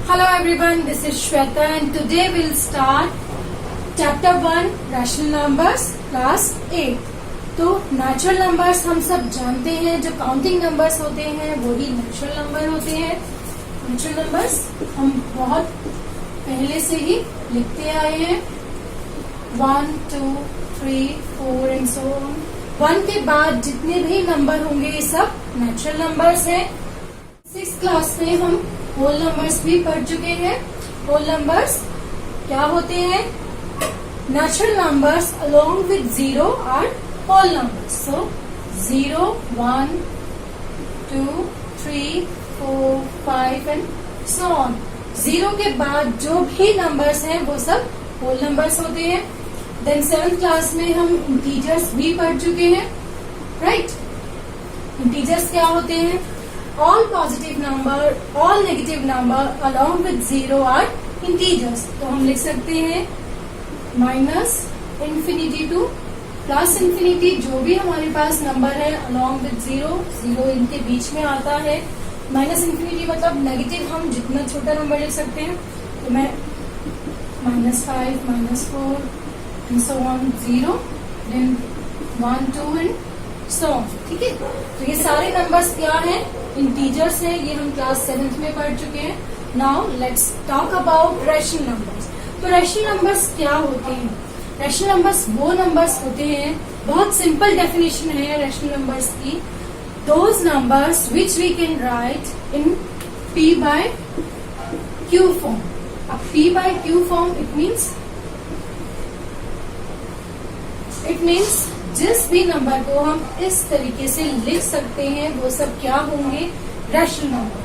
Hello everyone, this is Shweta and today we'll start chapter 1 rational numbers class 8। तो natural numbers हम सब जानते हैं, जो काउंटिंग नंबर्स होते हैं वही नेचुरल नंबर होते हैं। नेचुरल नंबर्स हम बहुत पहले से ही लिखते आए हैं, 1, 2, 3, 4 एंड सो ऑन। 1 के बाद जितने भी नंबर होंगे ये सब नेचुरल नंबर्स हैं। 6th क्लास में हम होल नंबर्स भी पढ़ चुके हैं। होल नंबर्स क्या होते हैं? Natural numbers along with 0 are whole numbers. So 0, 1, 2, 3, 4, 5 and so on. 0 के बाद जो भी नंबर्स हैं वो सब होल नंबर्स होते हैं। देन 7th क्लास में हम इंटीजर्स भी पढ़ चुके हैं, राइट? इंटीजर्स क्या होते हैं? All positive number, all negative number along with 0 are integers। तो हम लिख सकते हैं minus infinity two plus infinity, जो भी हमारे पास नंबर है along with 0, 0 इनके बीच में आता है। माइनस इंफिनिटी मतलब नेगेटिव, हम जितना छोटा नंबर लिख सकते हैं। तो मैं -5, -4 and so on, 0 then 1, 2 and so on. ठीक है, तो ये सारे नंबर्स क्या हैं? इंटीजर्स है। ये हम क्लास 7th में पढ़ चुके हैं। Now let's talk about rational numbers. तो रैशनल नंबर्स क्या होते हैं? रैशनल नंबर्स वो नंबर्स होते हैं, बहुत सिंपल डेफिनेशन है रैशनल नंबर्स की, those numbers which we can write in P by Q form. अब P by Q form it means जिस भी नंबर को हम इस तरीके से लिख सकते हैं वो सब क्या होंगे? Rational number.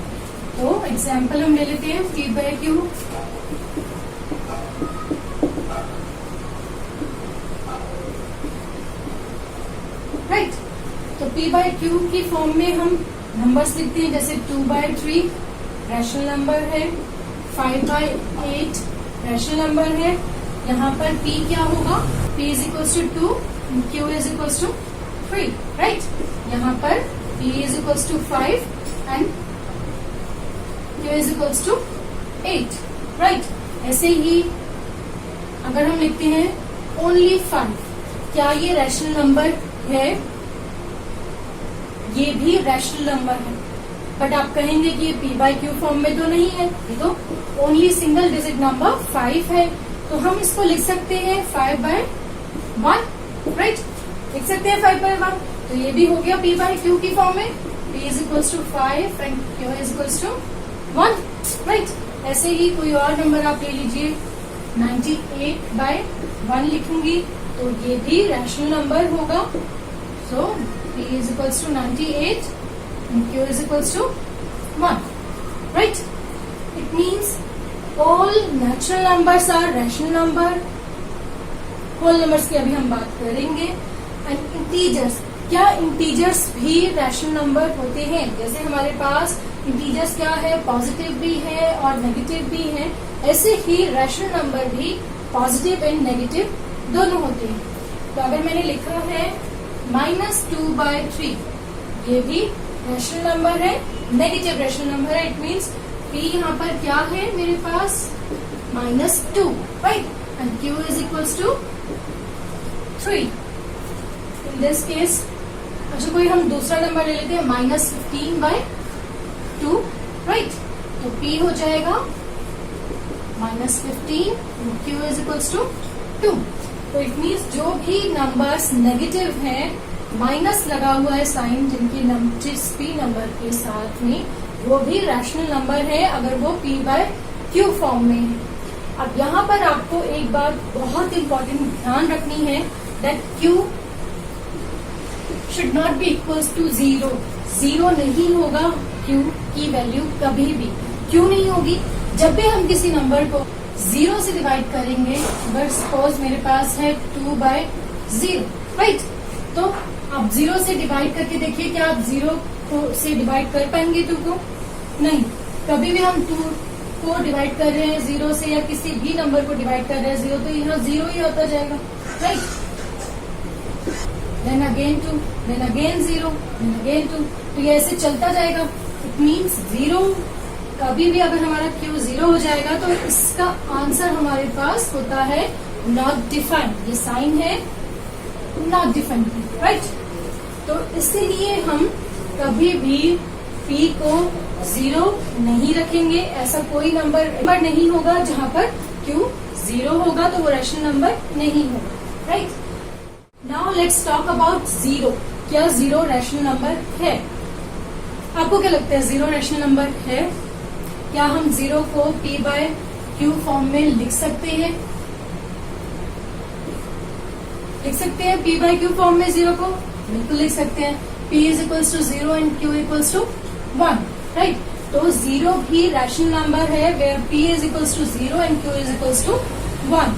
तो एग्जाम्पल हम ले लेते हैं P by Q। राइट, तो P by Q की फॉर्म में हम नंबर्स लिखते हैं, जैसे 2 by 3 रैशनल नंबर है, 5 by 8 रैशनल नंबर है। यहाँ पर P क्या होगा? P is equals to 2, Q is equals to 3, right? यहाँ पर P is equals to 5 and Q is equals to 8, right? ऐसे ही अगर हम लिखते हैं only 5, क्या ये रैशनल नंबर है? ये भी रैशनल नंबर है, बट आप कहेंगे कि ये P by Q फॉर्म में तो नहीं है, ये तो ओनली सिंगल डिजिट नंबर 5 है। तो हम इसको लिख सकते हैं 5 by 1, राइट? लिख सकते हैं 5 by 1। तो ये भी हो गया P by Q की फॉर्म में, P is equals to 5 and Q is equals to 1, right? ऐसे ही कोई और नंबर आप ले लीजिए, 98 by 1 लिखूंगी तो ये भी रैशनल नंबर होगा। सो P is equals to 98 and Q is equals to 1, right? It means all natural numbers are rational number। Whole numbers की अभी हम बात करेंगे। एंड इंटीजर्स, क्या इंटीजर्स भी रैशनल नंबर होते हैं? जैसे हमारे पास इंटीजर्स क्या है, पॉजिटिव भी है और नेगेटिव भी है, ऐसे ही रैशनल नंबर भी पॉजिटिव एंड नेगेटिव दोनों होते हैं। तो अगर मैंने लिखा है -2 by 3, ये भी रैशनल नंबर है, नेगेटिव रैशनल नंबर है। इट मीन्स P यहाँ पर क्या है मेरे पास? -2, right? And Q is equals to 3 in this case। अच्छा, कोई हम दूसरा नंबर ले लेते हैं, -15 by 2, राइट? तो P हो जाएगा -15, Q is equals to 2। तो इट मीन्स जो भी नंबर्स नेगेटिव हैं, माइनस लगा हुआ है साइन जिस P नंबर के साथ में, वो भी रैशनल नंबर है अगर वो P by Q फॉर्म में है। अब यहाँ पर आपको एक बात बहुत इंपॉर्टेंट ध्यान रखनी है, that Q should not be equals to 0। 0 नहीं होगा Q की वैल्यू कभी भी। क्यों नहीं होगी? जब भी हम किसी नंबर को 0 से डिवाइड करेंगे, अगर सपोज मेरे पास है 2 by 0, राइट? तो आप 0 से डिवाइड करके देखिए, क्या आप 0 से डिवाइड कर पाएंगे 2 को? नहीं। कभी भी हम 2 को डिवाइड कर रहे हैं 0 से, या किसी भी नंबर को डिवाइड कर रहे हैं 0, तो यहाँ 0 ही होता जाएगा, right? Then again 2, then again 0, then again 2, तो ये ऐसे चलता जाएगा। इट मीन्स 0 कभी भी अगर हमारा Q 0 हो जाएगा तो इसका आंसर हमारे पास होता है नॉट डिफाइंड। ये साइन है नॉट डिफाइंड, राइट। तो इसीलिए हम कभी भी P को 0 नहीं रखेंगे। ऐसा कोई नंबर नहीं होगा जहां पर Q 0 होगा तो वो रैशनल नंबर नहीं होगा, right. Now let's talk about 0। क्या 0 रैशनल नंबर है? आपको क्या लगता है 0 रैशनल नंबर है? क्या हम 0 को P/Q फॉर्म में लिख सकते हैं? लिख सकते हैं P/Q फॉर्म में 0 को? बिल्कुल लिख सकते हैं। P is equals to 0 and Q equals to 1, right. तो 0 भी रैशनल नंबर है where P is equals to 0 and Q is equals to 1।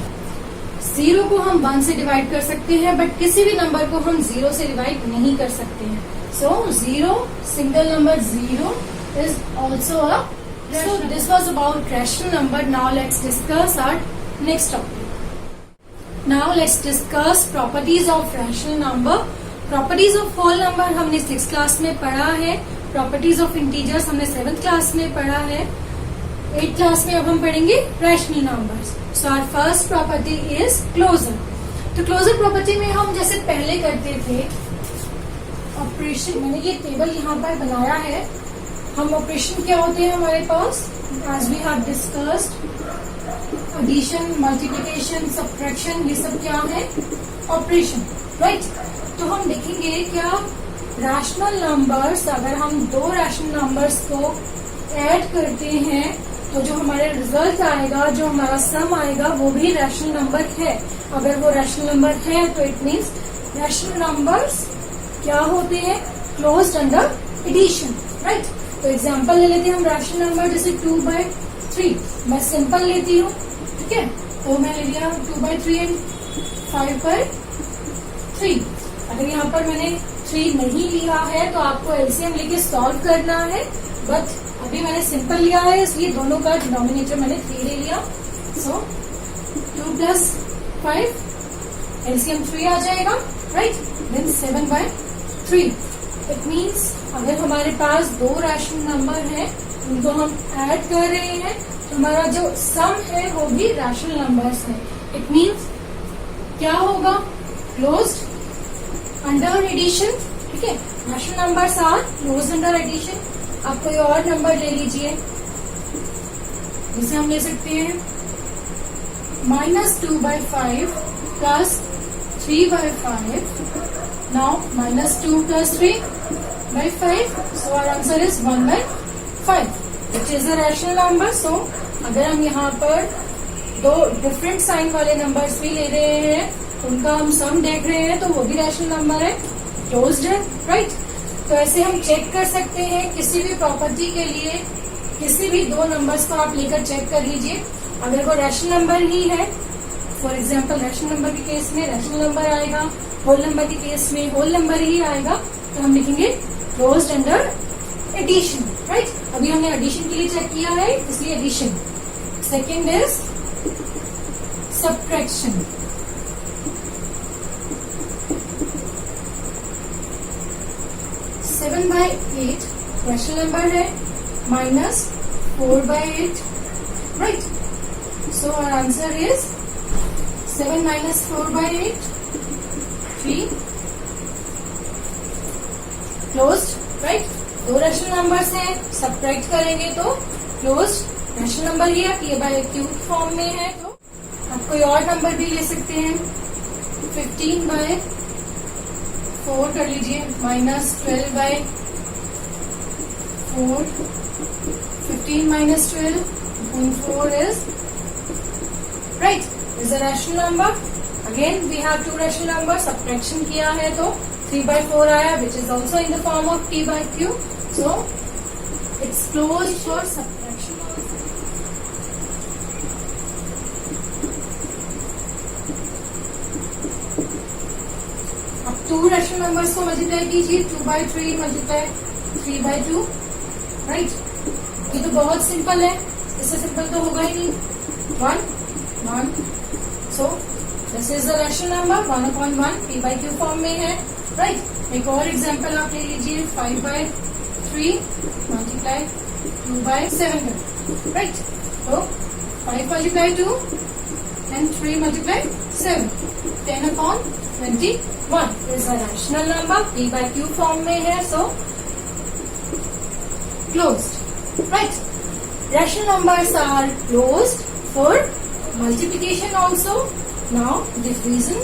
0 को हम 1 से डिवाइड कर सकते हैं, बट किसी भी नंबर को हम 0 से डिवाइड नहीं कर सकते हैं। सो 0 single number 0 is also a rational. So this was about rational number. Now let's discuss our next topic. Now let's discuss properties of rational number. Properties of whole number हमने 6th class में पढ़ा है। Properties of integers हमने 7th class में पढ़ा है। 8th class में अब हम पढ़ेंगे rational numbers. So our first property is closure. तो closure property में हम जैसे पहले करते थे ऑपरेशन, मैंने ये टेबल यहाँ पर बनाया है। हम ऑपरेशन क्या होते हैं हमारे पास, as we have discussed, addition, multiplication, subtraction, ये सब क्या है? Operation, right. तो हम देखेंगे क्या रैशनल नंबर्स, अगर हम दो रैशनल नंबर्स को ऐड करते हैं तो जो हमारे रिजल्ट आएगा, जो हमारा सम आएगा, वो भी रैशनल नंबर है। अगर वो रैशनल नंबर है तो इट मीन्स रैशनल नंबर्स क्या होते हैं? Closed under addition, right. तो एग्जाम्पल ले लेते हैं हम रैशनल नंबर, जैसे 2/3। मैं सिंपल लेती हूँ, ठीक है। तो मैं ले लिया 2/3 एंड 5/3। अगर यहाँ पर मैंने 3 नहीं लिया है तो आपको एलसीएम लेके सॉल्व करना है, बट अभी मैंने सिंपल लिया है इसलिए दोनों का डिनोमिनेटर मैंने 3 ले लिया। सो 2 + 5 एलसीएम 3 आ जाएगा, राइट। देन 7/3। इट मीन्स अगर हमारे पास दो रैशनल नंबर है, उनको हम ऐड कर रहे हैं तो हमारा जो सम है वो भी रैशनल नंबर्स है। इट मीन्स क्या होगा? क्लोज्ड अंडर एडिशन, ठीक है। Rational numbers are closed under addition. आप कोई और नंबर ले लीजिए, जिसे हम ले सकते हैं -2/5 + 3/5। Now -2 + 3/5. So our answer is 1/5, which is a rational number. So अगर हम यहाँ पर दो डिफरेंट साइन वाले नंबर्स भी ले रहे हैं, उनका हम सम देख रहे हैं, तो वो भी रैशनल नंबर है, क्लोज्ड है, राइट। तो ऐसे हम चेक कर सकते हैं किसी भी प्रॉपर्टी के लिए, किसी भी दो नंबर्स को आप लेकर चेक कर लीजिए। अगर वो रैशनल नंबर ही है, फॉर एग्जाम्पल रैशनल नंबर के केस में रैशनल नंबर आएगा, होल नंबर के केस में होल नंबर ही आएगा, तो हम लिखेंगे क्लोज्ड अंडर एडिशन, राइट। अभी हमने एडिशन के लिए चेक किया है, इसलिए addition. Second is subtraction. (7/8) rational number है, -4/8, right. So our answer is 7 - 4/8, 3, closed, right. दो रैशनल नंबर्स हैं, सब्ट्रैक्ट करेंगे तो क्लोज्ड रैशनल नंबर ही है, P/Q फॉर्म में है। तो आप कोई और नंबर भी ले सकते हैं, 15/4 कर लीजिए, -12/4, 15 - 12/4 is right, is a rational number. Again we have two rational numbers, subtraction किया है तो 3/4 आया, which is also in the form of P/Q. So it's closed for subtraction also. अब टू रैशनल नंबर्स को मल्टीप्लाई कीजिए, 2/3 multiply 3/2, right. ये तो बहुत सिंपल है, इससे सिंपल तो होगा ही नहीं। 1 so this is the rational number, 1/1 P/Q form में है, राइट। एक और एग्जांपल आप ले लीजिए, 5/3 मल्टीप्लाई 2/7 कर, राइट। तो 5 multiply 2 and 3 multiply 7, 10/21 is a rational number, p by q form में है, so closed, right. Rational numbers are closed for multiplication also. Now division.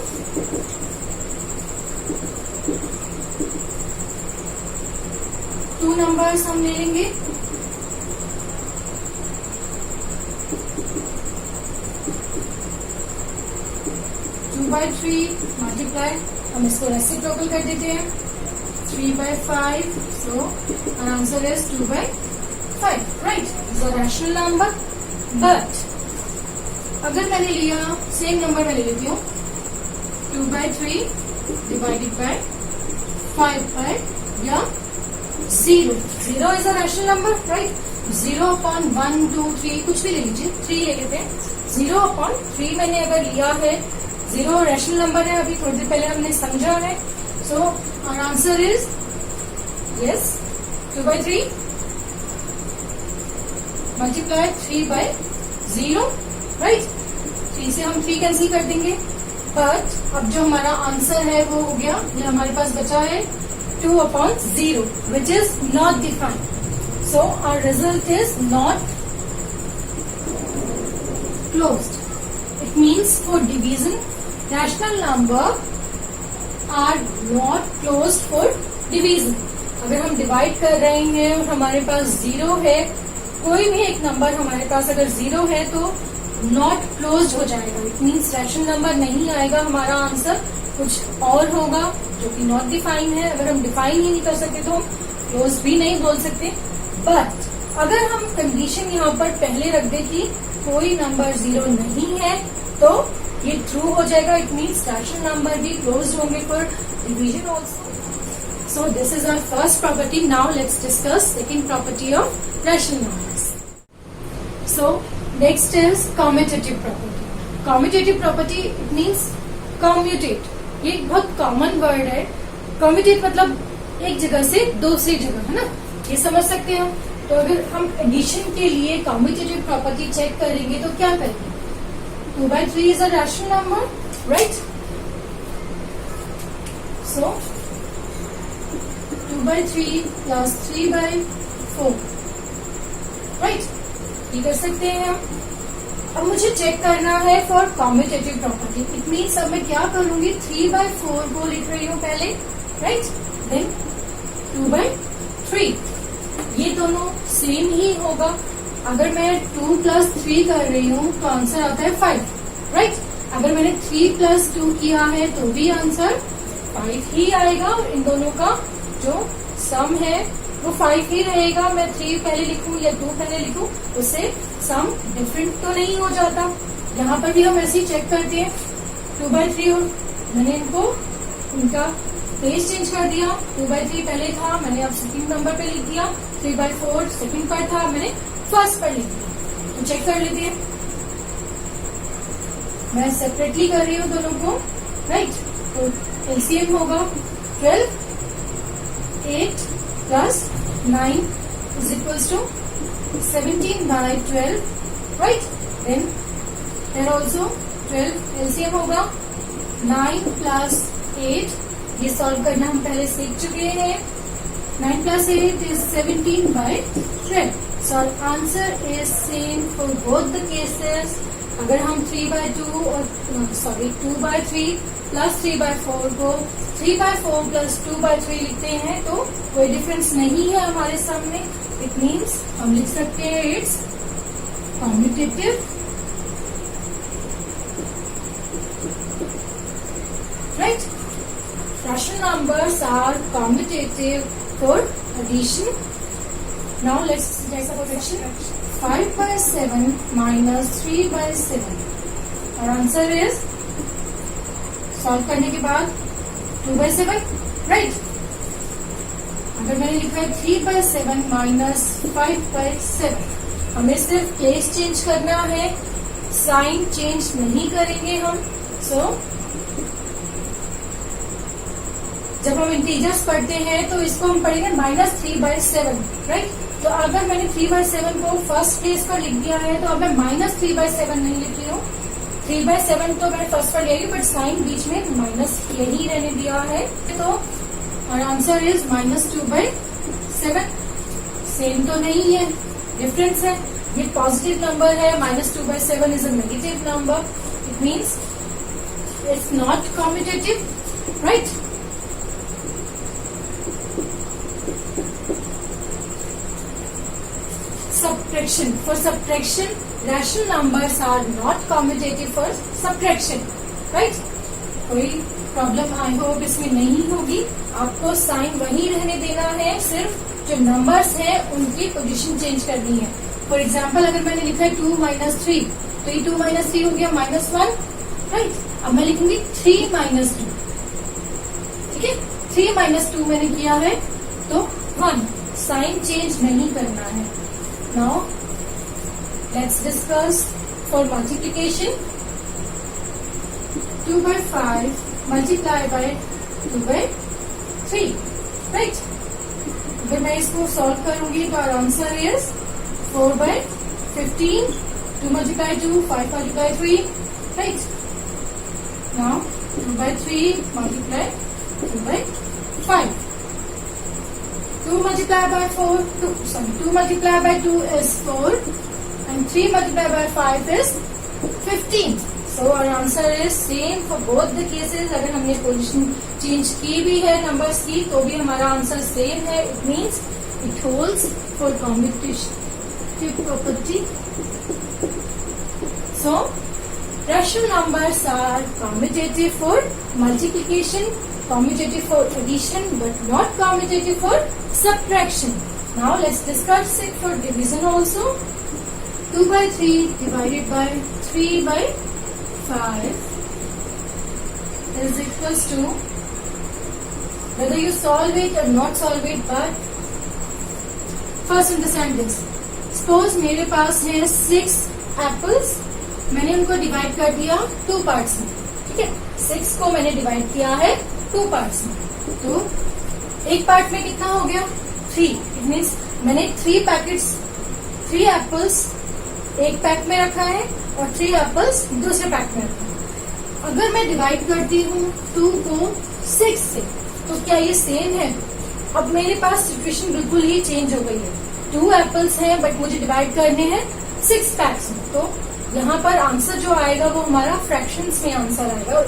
Two numbers हम ले लेंगे. 2/3 multiply, हम इसको रेसिप्रोकल कर देते हैं, 3/5. So our answer is 2/5. Right, is a rational number. But अगर मैंने लिया सेम नंबर में ले लेती हूँ 2/3 डिवाइडेड बाय 5 या 0 is a rational number, right. 0/1, 2, 3 कुछ भी ले लीजिए, 3 ले लेते हैं। 0/3 मैंने अगर लिया है, 0 रैशनल नंबर है, अभी थोड़ी देर पहले हमने समझा है। So our answer is yes 2/3 multiply 3/0, right. 3 से हम 3 कैंसिल कर देंगे, बट अब जो हमारा आंसर है वो हो गया, ये हमारे पास बचा है 2/0 which is not defined. So our result is not closed. It means for division rational number are not closed for division. अगर हम डिवाइड कर रहे हैं और हमारे पास 0 है, कोई भी एक नंबर हमारे पास अगर 0 है तो नॉट क्लोज्ड हो जाएगा। इट मीन्स रैशनल नंबर नहीं आएगा, हमारा आंसर कुछ और होगा जो कि नॉट डिफाइन है। अगर हम डिफाइन ही नहीं कर सकते तो हम क्लोज भी नहीं बोल सकते। बट अगर हम कंडीशन यहाँ पर पहले रख दे कि कोई नंबर 0 नहीं है तो ये ट्रू हो जाएगा। इट मीन्स रैशनल नंबर भी क्लोज होंगे for division also. So this is our first property. Now let's discuss second property of rational numbers. So next is commutative property. Commutative property it means commutate. ये एक बहुत common word है। Commutate मतलब एक जगह से दूसरी जगह, है ना, ये समझ सकते हैं हम। तो अगर हम एडिशन के लिए कम्यूटेटिव प्रॉपर्टी चेक करेंगे तो क्या करेंगे? 2/3 is a rational number, right? So 2/3 plus 3/4, right, ये कर सकते हैं हम। अब मुझे चेक करना है for commutative property. It means अब मैं क्या करूंगी, 3/4 को लिख रही हूँ पहले, राइट, देन 2/3, ये दोनों सेम ही होगा। अगर मैं 2 + 3 कर रही हूँ तो आंसर आता है 5, राइट। अगर मैंने 3 + 2 किया है तो भी आंसर 5 ही आएगा। इन दोनों का जो सम है वो 5 ही रहेगा। मैं 3 पहले लिखूं या 2 पहले लिखूं, उससे सम डिफरेंट तो नहीं हो जाता। यहाँ पर भी हम ऐसे ही चेक करते हैं। 2/3 और मैंने इनको उनका पेज चेंज कर दिया। 2/3 पहले था, मैंने अब सेकंड नंबर पे लिख दिया। 3/4 सेकंड पर था, मैंने फर्स्ट पर लिख दिया। तो चेक कर लेते हैं, मैं सेपरेटली कर रही हूँ दोनों को, राइट। तो एलसीएम होगा 12, 8 plus 9 is equals to 17/12, right? Then here also 12 LCM होगा, 9 plus 8, ये सॉल्व करना हम पहले सीख चुके हैं। 9 plus 8 is 17/12. So our answer is same for both the cases. अगर हम 3/2 और 2/3 plus 3/4 को 3/4 plus 2/3 लिखते हैं तो कोई डिफरेंस नहीं है हमारे सामने। इट मीन्स हम लिख सकते हैं it's commutative, right. Rational numbers are commutative for addition. Now let's take a question. 5/7 minus 3/7, और आंसर इज, सॉल्व करने के बाद 2/7, राइट। अगर मैंने लिखा है 3/7 minus 5/7, हमें सिर्फ प्लेस चेंज करना है, साइन चेंज नहीं करेंगे हम। सो जब हम इंटीजर्स पढ़ते हैं तो इसको हम पढ़ेंगे -3/7, राइट। तो अगर मैंने 3/7 को फर्स्ट केस पर लिख दिया है तो अब मैं -3/7 नहीं लिख रही हूँ। 3/7 तो मैंने फर्स्ट पर ले ली, बट साइन बीच में माइनस यही रहने दिया है, तो और आंसर इज -2/7। सेम तो नहीं है, डिफरेंस है। ये पॉजिटिव नंबर है, -2/7 is a negative number, it means it's not commutative, right. Subtraction. For subtraction, rational numbers are not commutative for subtraction, right? कोई प्रॉब्लम आई होप इसमें नहीं होगी। आपको साइन वही रहने देना है, सिर्फ जो नंबर्स हैं उनकी पोजीशन चेंज करनी है। फॉर एग्जाम्पल अगर मैंने लिखा है 2 - 3, तो ये 2 - 3 हो गया -1, राइट। अब मैं लिखूंगी 3 - 2, ठीक है। 3 - 2 मैंने किया है तो 1, साइन चेंज नहीं करना है। Now, let's discuss for multiplication. 2/5 multiply by 2/3, right? अगर मैं इसको सॉल्व करूंगी तो answer is 4/15. 2 × 2, 5 × 3, right? Now 2/3 multiply 2/5. 2 multiplied by 4, 2 multiplied by 2 is 4 and 3 multiplied by 5 is 15. So our answer is same for both the cases. अगर हमने position change की भी है नंबर्स की तो भी हमारा आंसर सेम है. It means it holds for commutative property. So rational numbers are commutative for multiplication, commutative for addition, but not commutative for subtraction. Now let's discuss it for division also. 2/3 divided by 3/5 is equals to, whether you solve it or not solve it, but first understand this. Suppose मेरे पास है 6 apples, मैंने उनको divide कर दिया 2 parts में, ठीक है। 6 को मैंने डिवाइड किया है 2 पार्ट्स में, तो एक पार्ट में कितना हो गया 3. इट मीन्स मैंने 3 एप्पल्स एक पैक में रखा है और 3 एप्पल्स दूसरे पैक में रखा है। अगर मैं डिवाइड करती हूँ 2 को 6 से तो क्या ये सेम है? अब मेरे पास सिचुएशन बिल्कुल ही चेंज हो गई है। 2 एप्पल्स हैं बट मुझे डिवाइड करने हैं 6 पैक्स में, तो यहाँ पर आंसर जो आएगा वो हमारा फ्रैक्शंस में आंसर आएगा,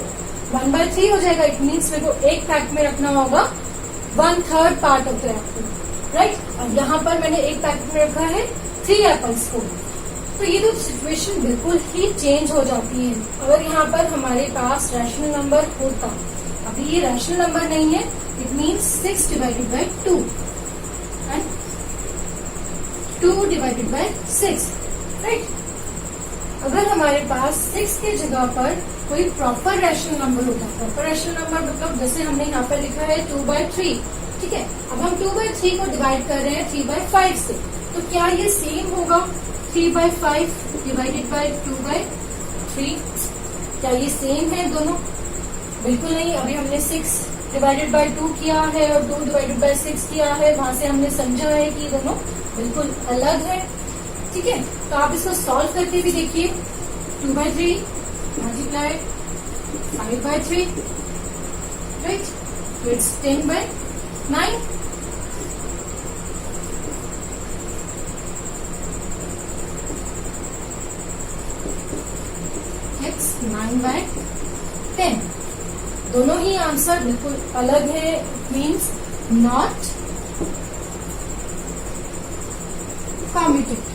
1/3 हो जाएगा। इट मीन्स मेरे को एक पैक में रखना होगा 1/3 part of the Apple, right. अब यहाँ पर मैंने एक पैकेट में रखा है 3 एप्पल्स को, तो ये तो सिचुएशन बिल्कुल ही चेंज हो जाती है। अगर यहाँ पर हमारे पास रैशनल नंबर होता, अभी ये रैशनल नंबर नहीं है, it means 6 divided by 2 and 2 divided by 6, right. अगर हमारे पास 6 की जगह पर कोई प्रॉपर रैशनल नंबर होता है, प्रॉपर रैशनल नंबर मतलब जैसे हमने यहाँ पर लिखा है 2/3, ठीक है। अब हम 2/3 को डिवाइड कर रहे हैं 3/5 से, तो क्या ये सेम होगा 3/5 डिवाइडेड बाई 2/3? क्या ये सेम है दोनों? बिल्कुल नहीं। अभी हमने 6 डिवाइडेड बाई 2 किया है और 2 डिवाइडेड बाई 6 किया है, वहां से हमने समझा है कि दोनों बिल्कुल अलग है, ठीक है। तो आप इसको सॉल्व करके भी देखिए। 2/3 multiply 5/3, right? So it's 10/9. It's 9/10. दोनों ही आंसर बिल्कुल अलग है, means not commutative.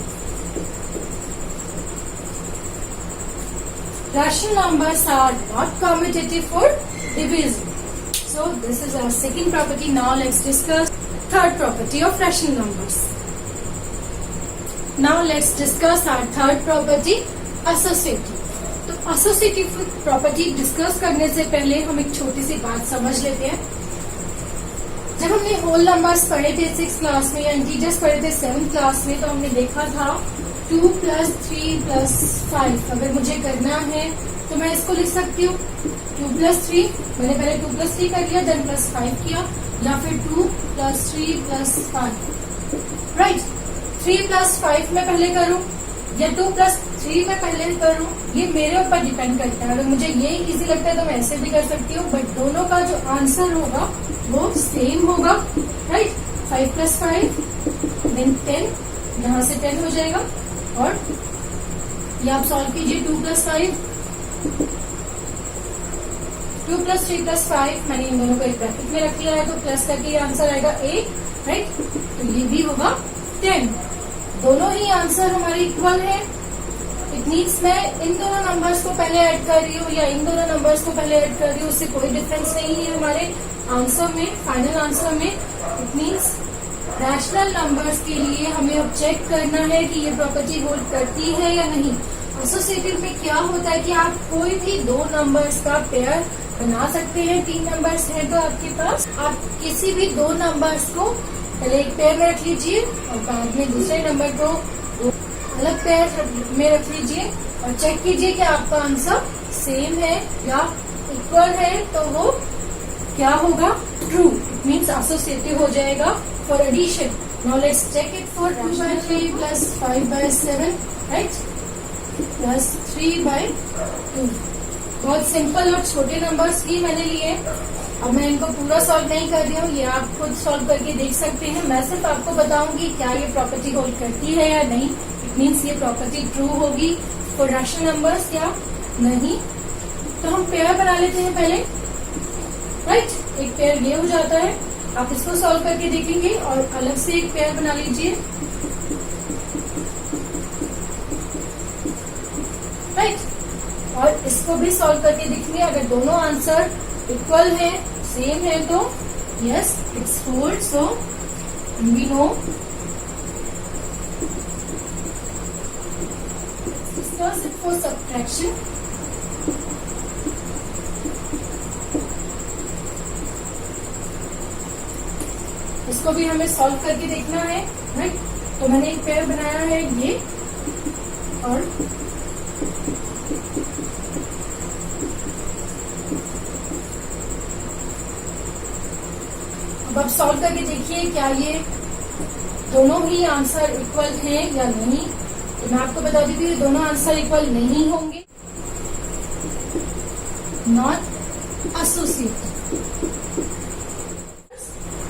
Rational numbers are not commutative for division. So this is our second property. Now let's discuss third property of rational numbers. Now let's discuss our third property, associative. तो associative property discuss करने से पहले हम एक छोटी सी बात समझ लेते हैं. जब हमने होल नंबर्स पढ़े थे 6th क्लास में या इंटीजर्स पढ़े थे 7th क्लास में, तो हमने देखा था 2 + 3 + 5 अगर मुझे करना है तो मैं इसको लिख सकती हूँ 2 + 3. मैंने पहले 2 + 3 कर लिया, देन +5 किया, या फिर 2 + 3 + 5, राइट. 3+5 में पहले करूं या 2+3 में पहले करूं, ये मेरे ऊपर डिपेंड करता है। अगर मुझे ये इजी लगता है तो मैं ऐसे भी कर सकती हूँ, बट दोनों का जो आंसर होगा वो सेम होगा, राइट। 5+5 देन 10, यहाँ से 10 हो जाएगा, और ये आप सॉल्व कीजिए। 2+5, 2+3+5, मैंने इन दोनों को एक ब्रैकेट में रख लिया है, तो प्लस करके ये आंसर आएगा 8, राइट। तो ये भी होगा 10। दोनों ही आंसर हमारे इक्वल है। इट मीन्स मैं इन दोनों नंबर्स को पहले ऐड कर रही हूँ या इन दोनों नंबर्स को पहले ऐड कर रही हूँ, उससे कोई डिफरेंस नहीं है हमारे आंसर में, फाइनल आंसर में। इट मीन्स रैशनल नंबर्स के लिए हमें अब चेक करना है कि ये प्रॉपर्टी होल्ड करती है या नहीं। एसोसिएटिव में क्या होता है कि आप कोई भी दो नंबर्स का पेयर बना सकते हैं। 3 नंबर्स हैं तो आपके पास, आप किसी भी दो नंबर्स को पहले एक पेयर में रख लीजिए और बाद में दूसरे नंबर को अलग पेयर में रख लीजिए और चेक कीजिए कि आपका आंसर सेम है या इक्वल है, तो वो क्या होगा, ट्रू। इट मीन्स एसोसिएटिव हो जाएगा for addition. Now let's check it for 2/3 plus 5/7, राइट, प्लस 3/2। बहुत सिंपल और छोटे नंबर्स ही मैंने लिए। अब मैं इनको पूरा सॉल्व नहीं कर रही हूँ, ये आप खुद सॉल्व करके देख सकते हैं। मैं सिर्फ आपको बताऊंगी क्या ये प्रॉपर्टी होल्ड करती है या नहीं। इट मीन्स ये प्रॉपर्टी ट्रू होगी फॉर रैशनल नंबर्स या नहीं। तो हम पेयर बना लेते हैं पहले, राइट। एक पेयर ये हो जाता है, आप इसको सॉल्व करके देखेंगे और अलग से एक पेयर बना लीजिए, राइट। और इसको भी सॉल्व करके देखेंगे। अगर दोनों आंसर इक्वल है, सेम है, तो yes it's hold. So we know discuss it for subtraction. इसको भी हमें सॉल्व करके देखना है, राइट। तो मैंने एक पेयर बनाया है ये, और अब सॉल्व करके देखिए क्या ये दोनों ही आंसर इक्वल हैं या नहीं। तो मैं आपको बता देती हूँ दोनों आंसर इक्वल नहीं होंगे, नॉट एसोसिएटेड।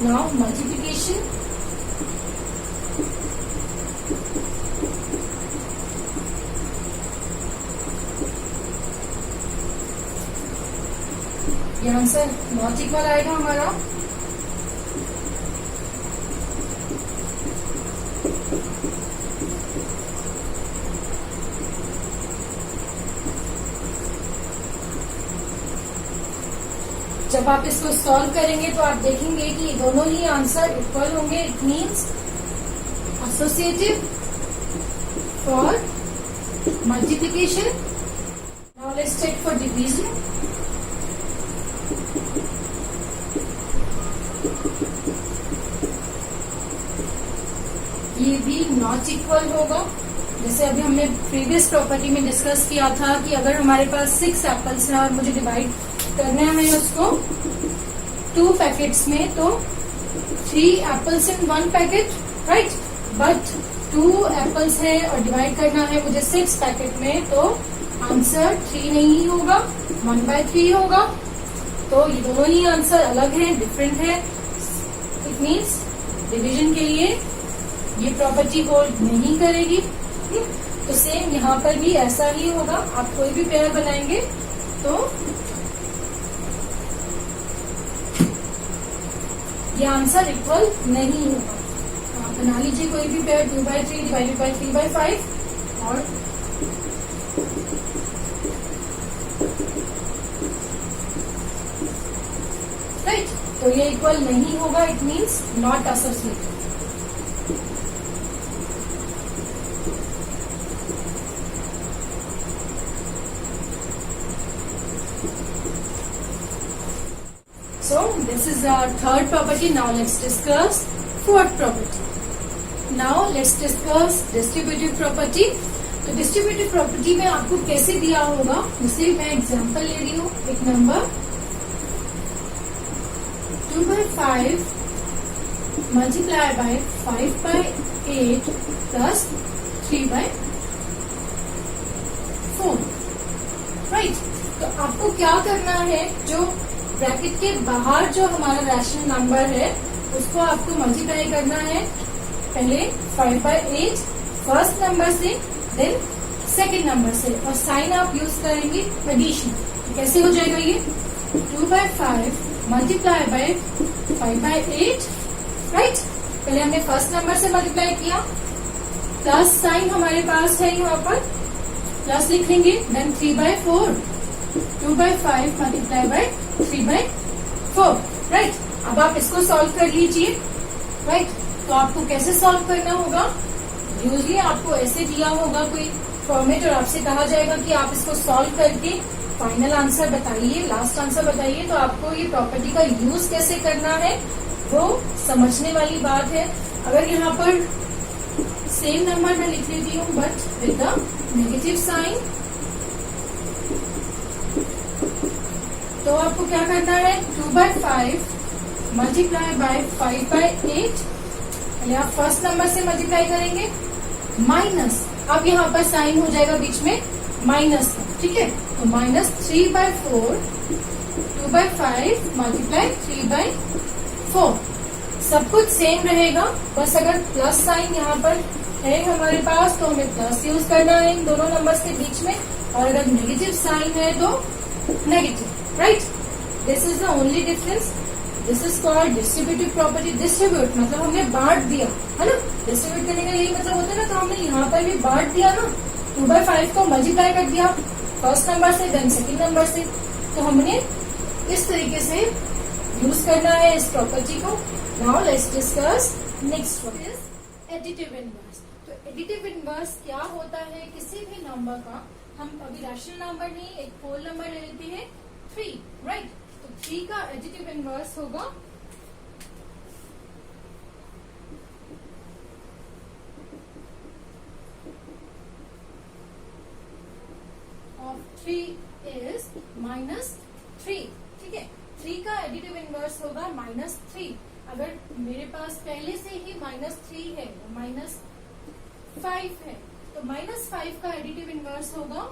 नाउ मल्टीप्लिकेशन, ये आंसर नॉट इक्वल आएगा हमारा। जब आप इसको सॉल्व करेंगे तो आप देखेंगे कि दोनों ही आंसर इक्वल होंगे। It means associative for multiplication. Now let's check for division. ये भी नॉट इक्वल होगा। जैसे अभी हमने प्रीवियस प्रॉपर्टी में डिस्कस किया था कि अगर हमारे पास 6 एप्पल्स हैं और मुझे डिवाइड करना है उसको 2 पैकेट्स में, तो 3 apples in 1 packet, right. But 2 apples है और डिवाइड करना है मुझे 6 पैकेट में, तो आंसर 3 नहीं होगा, 1/3 होगा। तो ये दोनों ही आंसर अलग हैं, डिफरेंट है। इट मीन्स डिवीजन के लिए ये प्रॉपर्टी होल्ड नहीं करेगी। तो सेम यहाँ पर भी ऐसा ही होगा। आप कोई भी पेयर बनाएंगे तो ये आंसर इक्वल नहीं होगा। आप बना लीजिए कोई भी पेयर 2/3 डिवाइडेड बाय 3/5 और राइट। तो ये इक्वल नहीं होगा, it means not associated. So this is our third property. Now let's discuss fourth property. Now let's discuss distributive property. तो distributive property में आपको कैसे दिया होगा, जैसे मैं एग्जांपल ले रही हूँ। एक number 2/5 multiplied by 5/8 8 plus 3/4, right. तो आपको क्या करना है, जो ब्रैकेट के बाहर जो हमारा रैशनल नंबर है उसको आपको मल्टीप्लाई करना है, पहले 5/8 फर्स्ट नंबर से, देन सेकेंड नंबर से, और साइन आप यूज करेंगे एडिशन। तो कैसे हो जाएगा ये 2/5 मल्टीप्लाई बाय 5/8, राइट। पहले हमने फर्स्ट नंबर से मल्टीप्लाई किया, प्लस साइन हमारे पास है यहाँ पर, प्लस लिख लेंगे, देन 3/4, 2/5 मल्टीप्लाई बाय 3/4, राइट। अब आप इसको सॉल्व कर लीजिए, राइट। तो आपको कैसे सॉल्व करना होगा, यूजली आपको ऐसे दिया होगा कोई फॉर्मेट और आपसे कहा जाएगा कि आप इसको सॉल्व करके फाइनल आंसर बताइए, लास्ट आंसर बताइए। तो आपको ये प्रॉपर्टी का यूज कैसे करना है वो समझने वाली बात है। अगर यहाँ पर सेम नंबर मैं लिख लेती हूँ but with the negative sign, तो आपको क्या करना है, 2/5 मल्टीप्लाई बाय 5/8, पहले आप फर्स्ट नंबर से मल्टीप्लाई करेंगे, माइनस, अब यहाँ पर साइन हो जाएगा बीच में माइनस का, ठीक है। तो माइनस 3/4, 2/5 मल्टीप्लाई 3/4, सब कुछ सेम रहेगा, बस अगर प्लस साइन यहाँ पर है हमारे पास तो हमें प्लस यूज करना है इन दोनों नंबर्स के बीच में, और अगर नेगेटिव साइन है तो negative, right. This is the only difference. This is called distributive property. Distribute मतलब हमने बांट दिया, है ना। डिस्ट्रीब्यूट करने का यही मतलब होता है ना, तो हमने यहाँ पर भी बांट दिया ना, 2/5 को मल्टीप्लाई कर दिया फर्स्ट नंबर से, देन सेकेंड नंबर से। तो हमने इस तरीके से यूज करना है इस प्रॉपर्टी को। Now let's discuss next one is additive inverse. तो एडिटिव इनवर्स क्या होता है, किसी भी नंबर का, हम अभी रैशनल नंबर नहीं एक होल नंबर ले लेते हैं 3, राइट। तो 3 का एडिटिव इनवर्स होगा of 3 is -3, ठीक है। 3 का एडिटिव इनवर्स होगा -3। अगर मेरे पास पहले से ही -3 है, -5 है, तो -5 का एडिटिव इनवर्स होगा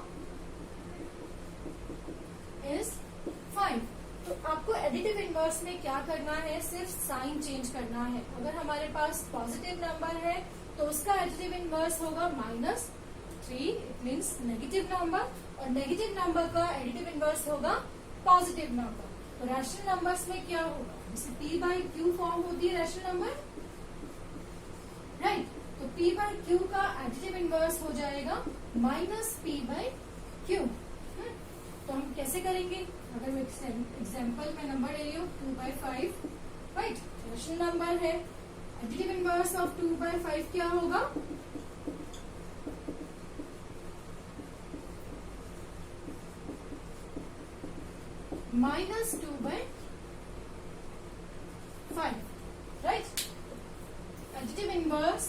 is 5। तो आपको एडिटिव इनवर्स में क्या करना है, सिर्फ साइन चेंज करना है। अगर हमारे पास पॉजिटिव नंबर है तो उसका एडिटिव इनवर्स होगा -3, इट मीन्स नेगेटिव नंबर, और नेगेटिव नंबर का एडिटिव इनवर्स होगा पॉजिटिव नंबर। तो रैशनल नंबर्स में क्या होगा, जैसे p/q फॉर्म होती है रैशनल नंबर, राइट। तो p/q का एडिटिव इनवर्स हो जाएगा -p/q। तो हम कैसे करेंगे, अगर मैं एग्जाम्पल में नंबर ले रही हूँ 2/5, राइट, रैशनल नंबर है, एडिटिव इनवर्स ऑफ 2/5 क्या होगा, -2/5, राइट। एडिटिव इनवर्स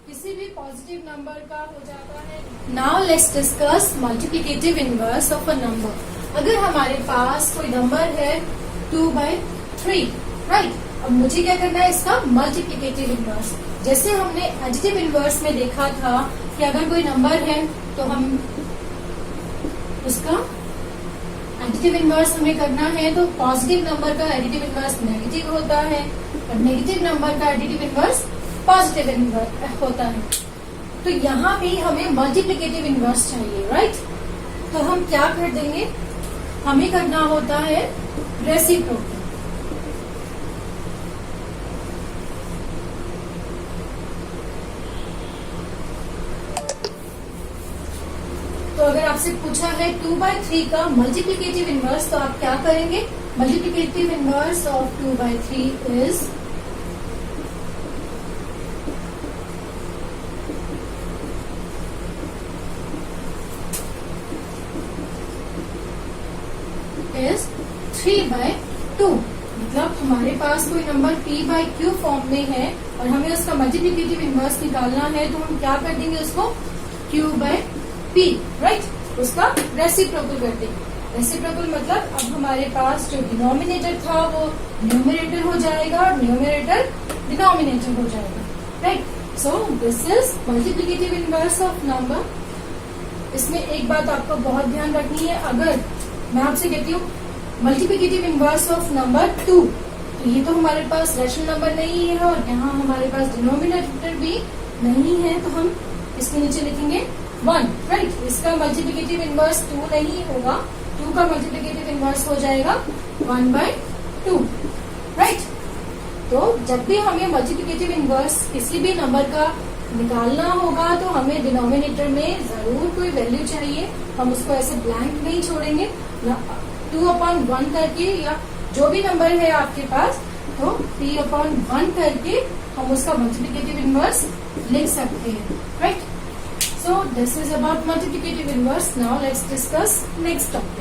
किसी भी पॉजिटिव नंबर का हो जाता है। Now let's discuss multiplicative inverse of a number. अगर हमारे पास कोई नंबर है 2/3, राइट। अब मुझे क्या करना है, इसका मल्टीप्लिकेटिव इनवर्स। जैसे हमने एडिटिव इनवर्स में देखा था कि अगर कोई नंबर है तो हम उसका एडिटिव इनवर्स हमें करना है, तो पॉजिटिव नंबर का एडिटिव इनवर्स नेगेटिव होता है और नेगेटिव नंबर का एडिटिव इनवर्स पॉजिटिव इनवर्स होता है। तो यहाँ भी हमें मल्टीप्लिकेटिव इनवर्स चाहिए, राइट। तो हम क्या कर देंगे, हमें करना होता है रेसिप्रोकल। तो अगर आपसे पूछा है 2/3 का मल्टीप्लिकेटिव इनवर्स, तो आप क्या करेंगे, multiplicative inverse of 2/3 is is 3/2। मतलब हमारे पास कोई नंबर p/q फॉर्म में है और हमें उसका मल्टीप्लिकेटिव इनवर्स निकालना है, तो हम क्या कर देंगे उसको q/p, राइट। उसका रेसिप्रोकल कर देंगे। रेसिप्रोकल मतलब अब हमारे पास जो डिनोमिनेटर था वो न्यूमरेटर हो जाएगा और न्यूमरेटर डिनोमिनेटर हो जाएगा, right. So this is multiplicative inverse of number. इसमें एक बात आपको बहुत ध्यान रखनी है, अगर मैं आपसे कहती हूँ मल्टीप्लिकेटिव इनवर्स ऑफ नंबर 2, तो ये तो हमारे पास रैशनल नंबर नहीं है और यहाँ हमारे पास डिनोमिनेटर भी नहीं है, तो हम इसके नीचे लिखेंगे 1, राइट। इसका मल्टीप्लिकेटिव इनवर्स 2 नहीं होगा, 2 का मल्टीप्लिकेटिव इनवर्स हो जाएगा 1/2, राइट। तो जब भी हमें मल्टीप्लिकेटिव इनवर्स किसी भी नंबर का निकालना होगा तो हमें डिनोमिनेटर में जरूर कोई वैल्यू चाहिए, हम उसको ऐसे ब्लैंक नहीं छोड़ेंगे। 2/1 करके या जो भी नंबर है आपके पास, तो 3/1 करके हम उसका मल्टीप्लिकेटिव इनवर्स लिख सकते हैं, right. So this is about multiplicative inverse. Now let's discuss next topic.